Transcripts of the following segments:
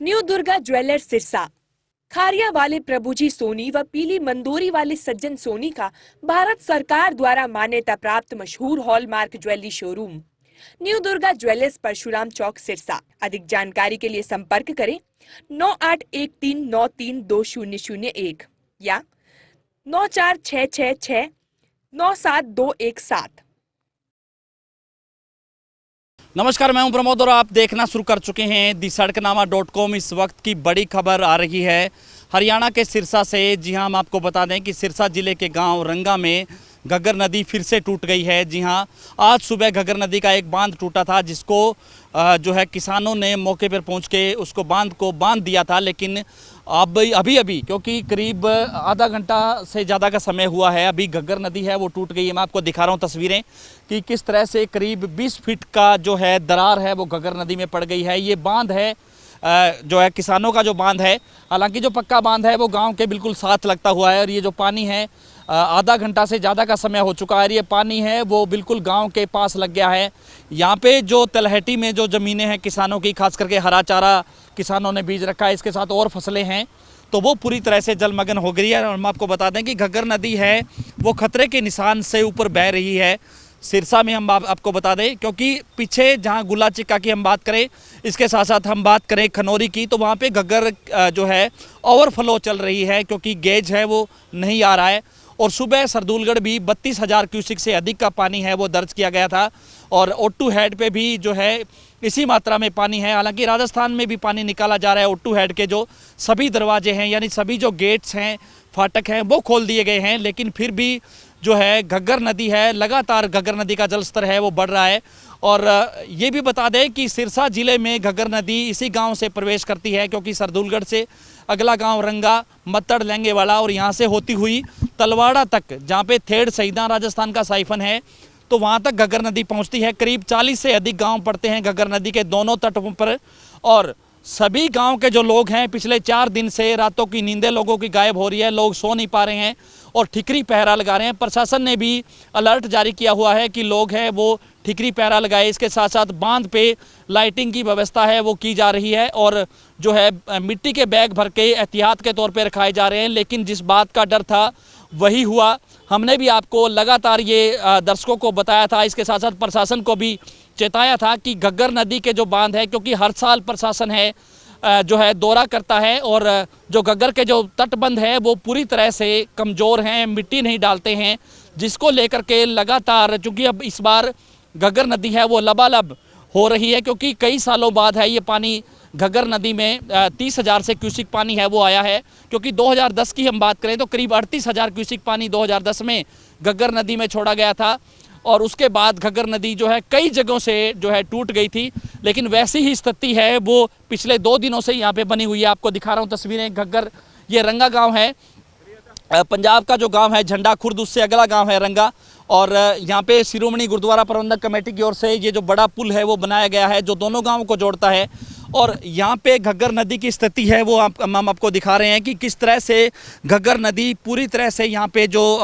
New Durga jewellers Sirsa. Kharia वाले प्रभुजी सोनी व पीली मंदोरी वाले सज्जन सोनी का भारत सरकार द्वारा मान्यता प्राप्त मशहूर hallmark jewellery showroom new Durga jewellers Parshuram Chowk Sirsa. अधिक जानकारी के लिए संपर्क करें 9813932001 या 9466697217। नमस्कार, मैं हूं प्रमोद और आप देखना शुरू कर चुके हैं दी सड़कनामा.com। इस वक्त की बड़ी खबर आ रही है हरियाणा के सिरसा से। जी हां, हम आपको बता दें कि सिरसा जिले के गांव रंगा में घग्गर नदी फिर से टूट गई है। जी हां, आज सुबह घग्गर नदी का एक बांध टूटा था, जिसको जो है किसानों ने मौके पर पहुंच के उसको बांध दिया था। लेकिन अब अभी क्योंकि करीब आधा घंटा से ज़्यादा का समय हुआ है, अभी घग्गर नदी है वो टूट गई है। मैं आपको दिखा रहा हूँ तस्वीरें कि किस तरह से करीब 20 फीट का जो है दरार है वो घग्गर नदी में पड़ गई है। ये बांध है जो है किसानों का जो बांध है, हालांकि जो पक्का बांध है वो गांव के बिल्कुल साथ लगता हुआ है। और ये जो पानी है आधा घंटा से ज़्यादा का समय हो चुका है, ये पानी है वो बिल्कुल गांव के पास लग गया है। यहाँ पे जो तलहटी में जो ज़मीनें हैं किसानों की, खास करके हरा चारा किसानों ने बीज रखा है, इसके साथ और फसलें हैं, तो वो पूरी तरह से जलमग्न हो गई है। और हम आपको बता दें कि घग्गर नदी है वो खतरे के निशान से ऊपर बह रही है सिरसा में। हम आपको बता दें क्योंकि पीछे जहां गुला चिक्का की हम बात करें, इसके साथ साथ हम बात करें खनौरी की, तो वहां पे घग्गर जो है ओवरफ्लो चल रही है क्योंकि गेज है वो नहीं आ रहा है। और सुबह सरदूलगढ़ भी 32,000 क्यूसिक से अधिक का पानी है वो दर्ज किया गया था। और ओट्टू हेड पे भी जो है इसी मात्रा में पानी है। हालांकि राजस्थान में भी पानी निकाला जा रहा है। ओट्टू हेड के जो सभी दरवाजे हैं, यानी सभी जो गेट्स हैं, फाटक हैं, वो खोल दिए गए हैं। लेकिन फिर भी जो है घग्गर नदी है, लगातार घग्गर नदी का जलस्तर है वो बढ़ रहा है। और ये भी बता दें कि सिरसा जिले में घग्गर नदी इसी गांव से प्रवेश करती है, क्योंकि सरदूलगढ़ से अगला गांव रंगा, मत्तड़, लेंगेवाला और यहां से होती हुई तलवाड़ा तक, जहां पे थेड़ सईदा राजस्थान का साइफन है, तो वहां तक घग्गर नदी पहुंचती है। करीब 40 से अधिक गांव पड़ते हैं घग्गर नदी के दोनों तटों पर। और सभी गांव के जो लोग हैं, पिछले 4 दिन से रातों की नींदें लोगों की गायब हो रही है, लोग सो नहीं पा रहे हैं और ठिकरी पहरा लगा रहे हैं। प्रशासन ने भी अलर्ट जारी किया हुआ है कि लोग हैं वो ठिकरी पहरा लगाए। इसके साथ साथ बांध पे लाइटिंग की व्यवस्था है वो की जा रही है और जो है मिट्टी के बैग भर के एहतियात के तौर पे रखाए जा रहे हैं। लेकिन जिस बात का डर था वही हुआ। हमने भी आपको लगातार ये दर्शकों को बताया था, इसके साथ साथ प्रशासन को भी चेताया था कि घग्गर नदी के जो बांध है, क्योंकि हर साल प्रशासन है जो है दौरा करता है और जो घग्गर के जो तटबंध है वो पूरी तरह से कमज़ोर हैं, मिट्टी नहीं डालते हैं, जिसको लेकर के लगातार, चूँकि अब इस बार घग्गर नदी है वो लबालब हो रही है, क्योंकि कई सालों बाद है ये पानी घग्गर नदी में 30,000 से क्यूसिक पानी है वो आया है। क्योंकि 2010 की हम बात करें तो करीब 38,000 क्यूसिक पानी 2010 में घग्गर नदी में छोड़ा गया था। और उसके बाद घग्गर नदी जो है कई जगहों से जो है टूट गई थी। लेकिन वैसी ही स्थिति है वो पिछले 2 दिनों से यहाँ पे बनी हुई है। आपको दिखा रहा हूँ तस्वीरें। घग्गर, ये रंगा गाँव है, पंजाब का जो गांव है झंडा खुर्द, उससे अगला गांव है रंगा। और यहाँ पे शिरोमणि गुरुद्वारा प्रबंधक कमेटी की ओर से ये जो बड़ा पुल है वो बनाया गया है जो दोनों गांवों को जोड़ता है। और यहाँ पे घग्गर नदी की स्थिति है वो हम आपको दिखा रहे हैं कि किस तरह से घग्गर नदी पूरी तरह से यहाँ पे जो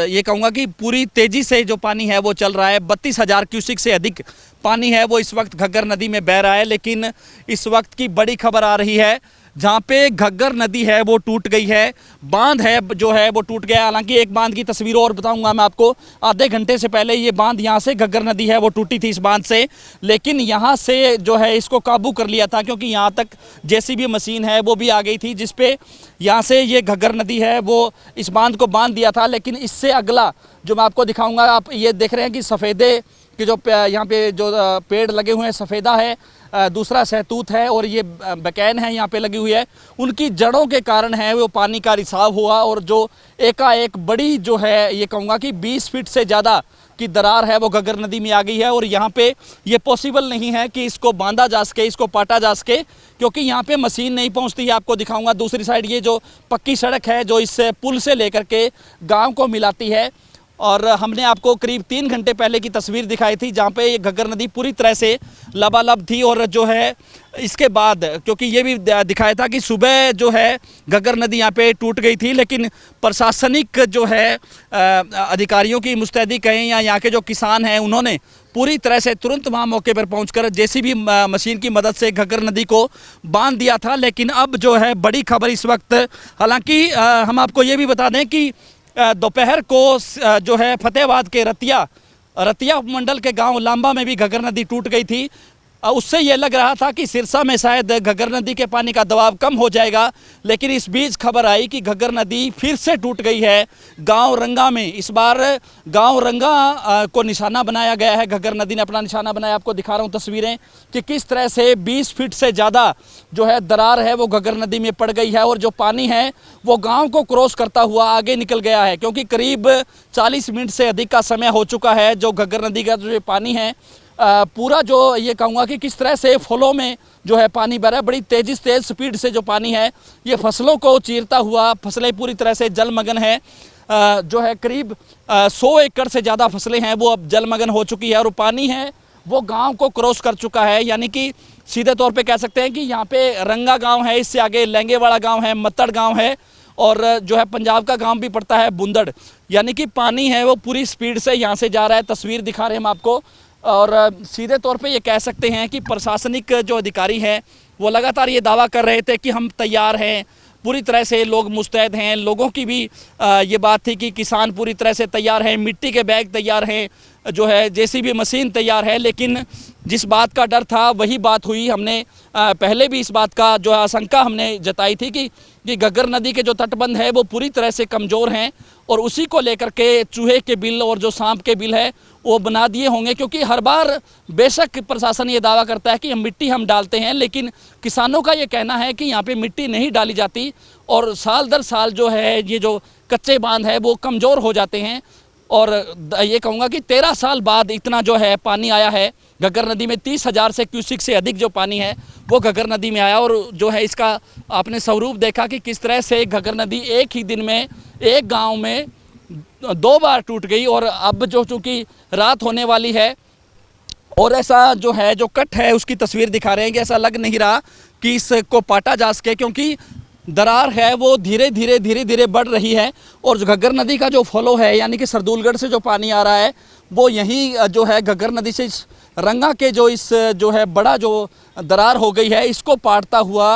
ये कहूँगा कि पूरी तेज़ी से जो पानी है वो चल रहा है। 32,000 क्यूसिक से अधिक पानी है वो इस वक्त घग्गर नदी में बह रहा है। लेकिन इस वक्त की बड़ी खबर आ रही है जहाँ पे घग्गर नदी है वो टूट गई है, बांध है जो है वो टूट गया। हालांकि एक बांध की तस्वीर और बताऊंगा मैं आपको। आधे घंटे से पहले ये बांध यहाँ से घग्गर नदी है वो टूटी थी इस बांध से, लेकिन यहाँ से जो है इसको काबू कर लिया था, क्योंकि यहाँ तक जेसीबी मशीन है वो भी आ गई थी, जिसपे यहाँ से ये घग्गर नदी है वो इस बांध को बांध दिया था। लेकिन इससे अगला जो मैं आपको दिखाऊँगा, आप ये देख रहे हैं कि सफ़ेदे कि जो यहाँ पे जो पेड़ लगे हुए हैं, सफ़ेदा है, दूसरा सहतूत है और ये बकैन है यहाँ पे लगी हुई है, उनकी जड़ों के कारण है वो पानी का रिसाव हुआ। और जो एकाएक बड़ी जो है ये कहूँगा कि 20 फीट से ज़्यादा की दरार है वो घग्गर नदी में आ गई है। और यहाँ पे ये पॉसिबल नहीं है कि इसको बांधा जा सके, इसको पाटा जा सके, क्योंकि यहाँ पे मशीन नहीं पहुँचती है। आपको दिखाऊँगा दूसरी साइड ये जो पक्की सड़क है जो इस पुल से लेकर के गाँव को मिलाती है। और हमने आपको करीब 3 घंटे पहले की तस्वीर दिखाई थी जहाँ पे ये घग्गर नदी पूरी तरह से लबालब थी। और जो है इसके बाद, क्योंकि ये भी दिखाया था कि सुबह जो है घग्गर नदी यहाँ पे टूट गई थी, लेकिन प्रशासनिक जो है अधिकारियों की मुस्तैदी कहें या यहाँ के जो किसान हैं उन्होंने पूरी तरह से तुरंत वहां मौके पर पहुंचकर जेसीबी मशीन की मदद से घग्गर नदी को बांध दिया था। लेकिन अब जो है बड़ी खबर इस वक्त, हालांकि हम आपको ये भी बता दें कि दोपहर को जो है फतेहाबाद के रतिया उपमंडल के गांव लांबा में भी घग्गर नदी टूट गई थी। उससे ये लग रहा था कि सिरसा में शायद घग्गर नदी के पानी का दबाव कम हो जाएगा, लेकिन इस बीच खबर आई कि घग्गर नदी फिर से टूट गई है गांव रंगा में। इस बार गांव रंगा को निशाना बनाया गया है, घग्गर नदी ने अपना निशाना बनाया। आपको दिखा रहा हूं तस्वीरें कि किस तरह से 20 फीट से ज़्यादा जो है दरार है वो घग्गर नदी में पड़ गई है, और जो पानी है वो गाँव को क्रॉस करता हुआ आगे निकल गया है, क्योंकि करीब 40 मिनट से अधिक का समय हो चुका है। जो घग्गर नदी का जो पानी है पूरा जो ये कहूँगा कि किस तरह से फलों में जो है पानी बह रहा है, बड़ी तेज़ स्पीड से जो पानी है ये फसलों को चीरता हुआ, फसलें पूरी तरह से जलमग्न है। जो है करीब 100 एकड़ से ज़्यादा फसलें हैं वो अब जलमग्न हो चुकी है, और पानी है वो गांव को क्रॉस कर चुका है। यानी कि सीधे तौर पे कह सकते हैं कि यहाँ पे रंगा गांव है, इससे आगे लहंगेवाड़ा गांव है, मत्तड़ गांव है, और जो है पंजाब का गांव भी पड़ता है बुंदड़। यानी कि पानी है वो पूरी स्पीड से यहाँ से जा रहा है। तस्वीर दिखा रहे हैं हम आपको, और सीधे तौर पे ये कह सकते हैं कि प्रशासनिक जो अधिकारी हैं वो लगातार ये दावा कर रहे थे कि हम तैयार हैं, पूरी तरह से लोग मुस्तैद हैं। लोगों की भी ये बात थी कि किसान पूरी तरह से तैयार हैं, मिट्टी के बैग तैयार हैं, जो है जेसीबी मशीन तैयार है। लेकिन जिस बात का डर था वही बात हुई। हमने पहले भी इस बात का जो आशंका हमने जताई थी कि घग्गर नदी के जो तटबंध है वो पूरी तरह से कमज़ोर हैं, और उसी को लेकर के चूहे के बिल और जो सांप के बिल है वो बना दिए होंगे। क्योंकि हर बार बेशक प्रशासन ये दावा करता है कि मिट्टी हम डालते हैं, लेकिन किसानों का ये कहना है कि यहाँ पे मिट्टी नहीं डाली जाती, और साल दर साल जो है ये जो कच्चे बांध है वो कमज़ोर हो जाते हैं। और ये कहूँगा कि 13 साल बाद इतना जो है पानी आया है घग्गर नदी में, 30,000 से क्यूसिक से अधिक जो पानी है वो घग्गर नदी में आया। और जो है इसका आपने स्वरूप देखा कि किस तरह से घग्गर नदी एक ही दिन में एक गांव में 2 बार टूट गई। और अब जो चूँकि रात होने वाली है, और ऐसा जो है जो कट है उसकी तस्वीर दिखा रहे हैं कि ऐसा लग नहीं रहा कि इसको पाटा जा सके, क्योंकि दरार है वो धीरे धीरे बढ़ रही है। और घग्गर नदी का जो फ्लो है, यानी कि सरदूलगढ़ से जो पानी आ रहा है वो यहीं जो है घग्गर नदी से इस रंगा के जो इस जो है बड़ा जो दरार हो गई है इसको पाटता हुआ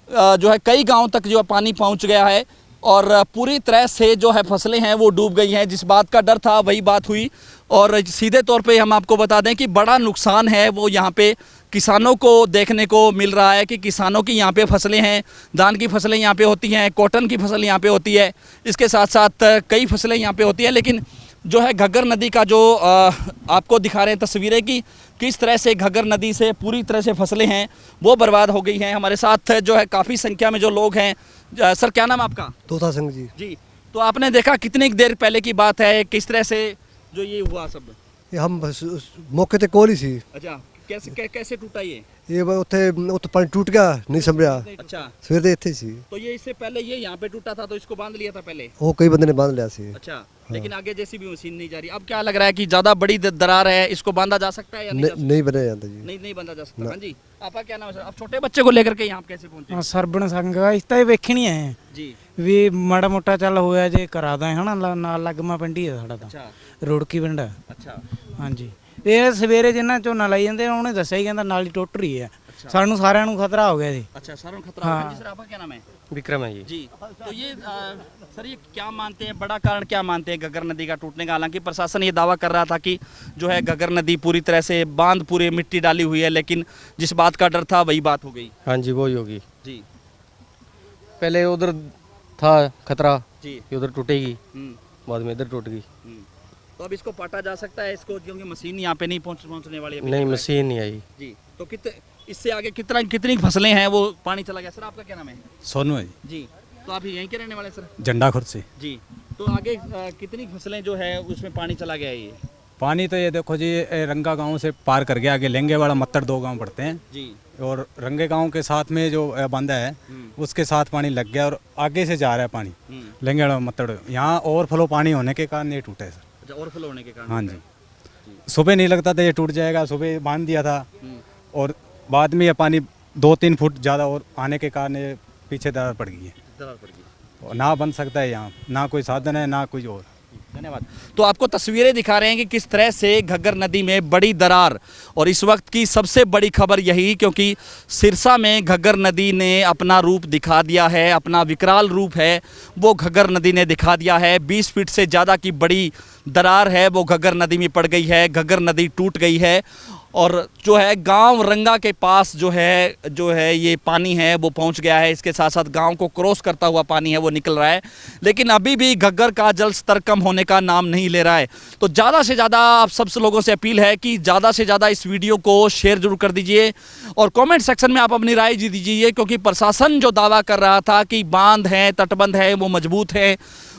जो है कई गांव तक जो पानी पहुंच गया है, और पूरी तरह से जो है फसलें हैं वो डूब गई हैं। जिस बात का डर था वही बात हुई, और सीधे तौर पे हम आपको बता दें कि बड़ा नुकसान है वो यहाँ पे किसानों को देखने को मिल रहा है कि किसानों की यहाँ पे फसलें हैं, धान की फसलें यहाँ पे होती हैं, कॉटन की फसल यहाँ पे होती है, इसके साथ साथ कई फसलें यहाँ पे होती हैं। लेकिन जो है घग्गर नदी का जो आपको दिखा रहे हैं तस्वीरें कि किस तरह से घग्गर नदी से पूरी तरह से फसलें हैं वो बर्बाद हो गई हैं। हमारे साथ जो है काफ़ी संख्या में जो लोग हैं। सर क्या नाम आपका? तोता सिंह जी। जी, तो आपने देखा कितनी देर पहले की बात है, किस तरह से जो ये हुआ सब? ये हम बस मौके ते कोल ही सी। अच्छा, कैसे टूटा ये? ये उत्थे पानी टूट गया, नहीं समझा। अच्छा, सवेर दे इत्थे सी। तो ये इससे पहले ये यहाँ पे टूटा था तो इसको बांध लिया था पहले? वो कई बंदे ने बांध लिया सी। अच्छा, लेकिन आगे जैसी भी मशीन नहीं जा रही। अब क्या लग रहा है कि ज्यादा बड़ी दरार है, इसको बांधा जा सकता है या नहीं? नहीं बना जाता जी। नहीं बांधा जा सकता। हाँ जी, आपका क्या नाम है सर? आप छोटे बच्चे को लेकर के यहाँ कैसे पहुंचे? ਸਰਬਣ ਸੰਗਾ ਇਸ ਤਾਂ ਇਹ ਵੇਖਣੀ ਹੈ जी, ਵੀ ਮਾੜਾ ਮੋਟਾ ਚੱਲ ਹੋਇਆ ਜੇ ਕਰਾ ਦਾਂ ਹਨਾ ਨਾਲ ਲੱਗਮਾ ਪਿੰਡੀ ਹੈ ਸਾਡਾ ਤਾਂ अच्छा ਰੋੜਕੀ ਪਿੰਡ ਹੈ। अच्छा ਹਾਂਜੀ ਇਹ ਸਵੇਰੇ ਜਿੰਨਾ ਝੋਨਾ ਲਾਈ ਜਾਂਦੇ ਉਹਨੇ ਦੱਸਿਆ ਹੀ ਕਹਿੰਦਾ ਨਾਲੀ ਟੁੱਟ ਰਹੀ ਹੈ। ਸਾਨੂੰ ਸਾਰਿਆਂ ਨੂੰ ਖਤਰਾ ਹੋ ਗਿਆ ਜੀ। अच्छा, सर खतरा हो गया। जी सर, आपका क्या नाम है? विक्रम है जी। जी, तो ये सर ये क्या मानते हैं, बड़ा कारण क्या मानते हैं घग्गर नदी का टूटने का? हालांकि प्रशासन ये दावा कर रहा था कि जो है घग्गर नदी पूरी तरह से बांध पूरे मिट्टी डाली हुई है, लेकिन जिस बात का डर था वही बात हो गई। हाँ जी, वही होगी। जी पहले उधर था खतरा जी। कि उधर टूटेगी, हम्म, बाद में इधर टूट गई। तो अब इसको पाटा जा सकता है इसको, क्योंकि मशीन यहाँ पे नहीं पहुँचने वाली है अभी नहीं, तक है। मशीन नहीं आई। जी, तो इससे आगे कितनी फसलें हैं वो पानी चला गया। सर आपका क्या नाम है? सोनू है जी, जी, तो आप यहीं के रहने वाले सर? झंडा खुर्द से। जी, तो आगे कितनी फसलें जो है उसमें पानी चला गया है ये? पानी तो ये देखो जी, ये रंगा गांव से पार कर गया, आगे लेंगेवाड़ा मत्तड़ 2 गांव पड़ते हैं, जी, और रंगे गांव के साथ में जो बांधा है उसके साथ पानी लग गया, और आगे से जा रहा है पानी लेंगेवाड़ा मत्तड़। यहाँ ओवरफ्लो पानी होने के कारण ये टूटा है सर। अच्छा, ओवरफ्लो होने के कारण? हाँ जी, सुबह नहीं लगता था ये टूट जाएगा, सुबह बांध दिया था, और बाद में ये पानी 2-3 फुट ज़्यादा और आने के कारण ये पीछे दरार पड़ गई है, दरार पड़ गई। और ना बन सकता है यहाँ, ना कोई साधन है ना कोई और। धन्यवाद। तो आपको तस्वीरें दिखा रहे हैं कि किस तरह से घग्गर नदी में बड़ी दरार, और इस वक्त की सबसे बड़ी खबर यही, क्योंकि सिरसा में घग्गर नदी ने अपना रूप दिखा दिया है, अपना विकराल रूप है वो घग्गर नदी ने दिखा दिया है। 20 फीट से ज़्यादा की बड़ी दरार है वो घग्गर नदी में पड़ गई है, घग्गर नदी टूट गई है और जो है गांव रंगा के पास जो है ये पानी है वो पहुंच गया है। इसके साथ साथ गांव को क्रॉस करता हुआ पानी है वो निकल रहा है, लेकिन अभी भी घग्गर का जल स्तर कम होने का नाम नहीं ले रहा है। तो ज़्यादा से ज़्यादा आप सब लोगों से अपील है कि ज़्यादा से ज़्यादा इस वीडियो को शेयर जरूर कर दीजिए और कॉमेंट सेक्शन में आप अपनी राय दीजिए, क्योंकि प्रशासन जो दावा कर रहा था कि बांध है, तटबंध है, वो मजबूत है,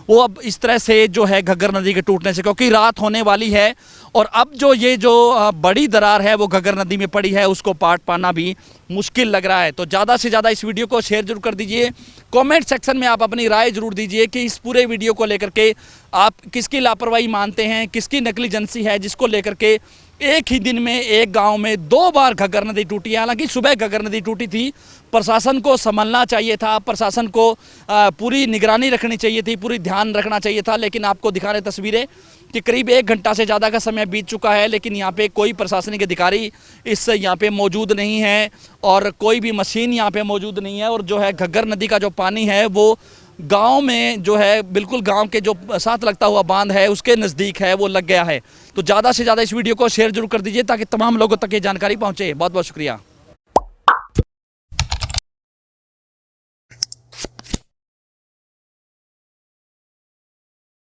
वो अब इस तरह से जो है घग्गर नदी के टूटने से, क्योंकि रात होने वाली है और अब ये जो बड़ी दरार है वो घग्गर नदी में पड़ी है, उसको पाट पाना भी मुश्किल लग रहा है। तो ज़्यादा से ज़्यादा इस वीडियो को शेयर जरूर कर दीजिए। कमेंट सेक्शन में आप अपनी राय जरूर दीजिए कि इस पूरे वीडियो को लेकर के आप किसकी लापरवाही मानते हैं, किसकी नकली एजेंसी है जिसको लेकर के एक ही दिन में एक गांव में 2 बार घग्गर नदी टूटी है। हालांकि सुबह घग्गर नदी टूटी थी, प्रशासन को संभलना चाहिए था, प्रशासन को पूरी निगरानी रखनी चाहिए थी, पूरी ध्यान रखना चाहिए था, लेकिन आपको दिखा रहे तस्वीरें कि करीब 1 घंटा से ज़्यादा का समय बीत चुका है, लेकिन यहाँ पे कोई प्रशासनिक अधिकारी यहाँ पे मौजूद नहीं है और कोई भी मशीन यहाँ पे मौजूद नहीं है। और जो है घग्गर नदी का जो पानी है वो गांव में जो है बिल्कुल गांव के जो साथ लगता हुआ बांध है उसके नज़दीक है, वो लग गया है। तो ज़्यादा से ज़्यादा इस वीडियो को शेयर जरूर कर दीजिए ताकि तमाम लोगों तक ये जानकारी पहुँचे। बहुत बहुत शुक्रिया।